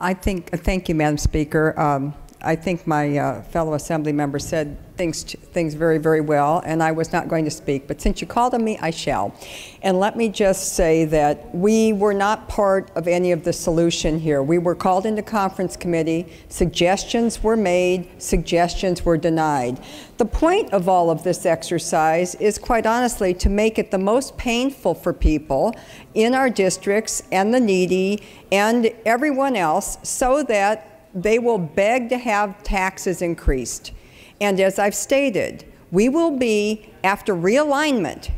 Thank you, Madam Speaker. I think my fellow assembly member said things very, very well, and I was not going to speak. But since you called on me, I shall. And let me just say that we were not part of any of the solution here. We were called into conference committee. Suggestions were made. Suggestions were denied. The point of all of this exercise is, quite honestly, to make it the most painful for people in our districts and the needy and everyone else, so that they will beg to have taxes increased. And as I've stated, we will be, after realignment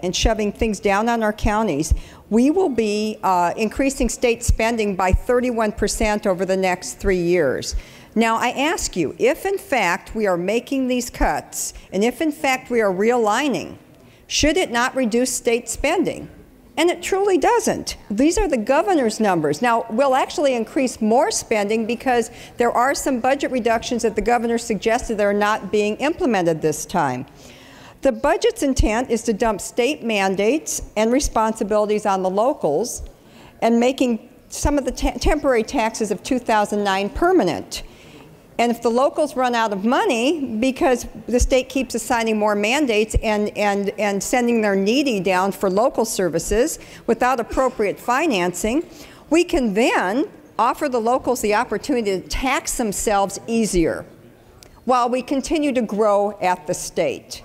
and shoving things down on our counties, we will be increasing state spending by 31% over the next 3 years. Now, I ask you, if in fact we are making these cuts, and if in fact we are realigning, should it not reduce state spending? And it truly doesn't. These are the governor's numbers. Now, we'll actually increase more spending because there are some budget reductions that the governor suggested that are not being implemented this time. The budget's intent is to dump state mandates and responsibilities on the locals and making some of the temporary taxes of 2009 permanent. And if the locals run out of money because the state keeps assigning more mandates and sending their needy down for local services without appropriate financing, we can then offer the locals the opportunity to tax themselves easier while we continue to grow at the state.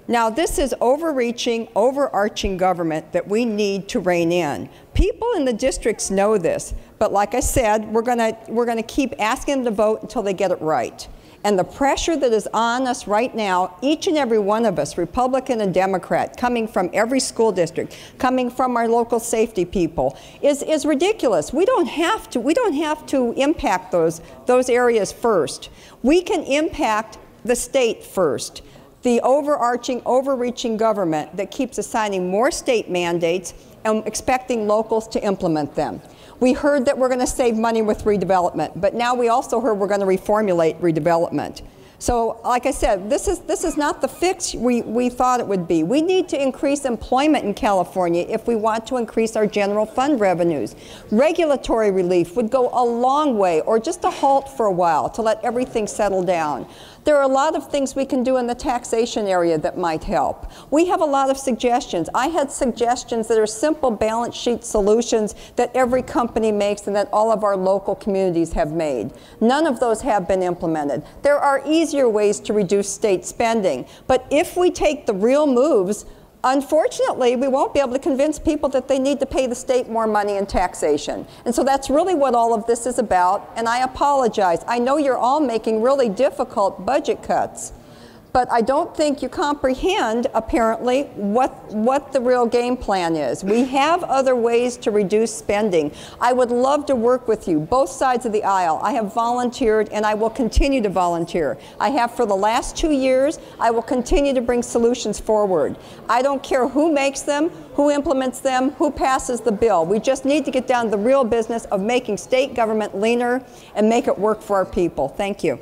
Now, this is overreaching, overarching government that we need to rein in. People in the districts know this, but like I said, we're gonna keep asking them to vote until they get it right. And the pressure that is on us right now, each and every one of us, Republican and Democrat, coming from every school district, coming from our local safety people, is ridiculous. We don't have to impact those areas first. We can impact the state first. The overreaching government that keeps assigning more state mandates and expecting locals to implement them. We heard that we're going to save money with redevelopment, but now we also heard we're going to reformulate redevelopment. So, like I said, this is not the fix we thought it would be. We need to increase employment in California if we want to increase our general fund revenues. Regulatory relief would go a long way, or just a halt for a while to let everything settle down. There are a lot of things we can do in the taxation area that might help. We have a lot of suggestions. I had suggestions that are simple balance sheet solutions that every company makes and that all of our local communities have made. None of those have been implemented. There are easier ways to reduce state spending, but if we take the real moves, unfortunately, we won't be able to convince people that they need to pay the state more money in taxation. And so that's really what all of this is about, and I apologize. I know you're all making really difficult budget cuts, but I don't think you comprehend, apparently, what the real game plan is. We have other ways to reduce spending. I would love to work with you, both sides of the aisle. I have volunteered, and I will continue to volunteer. I have for the last 2 years. I will continue to bring solutions forward. I don't care who makes them, who implements them, who passes the bill. We just need to get down to the real business of making state government leaner and make it work for our people. Thank you.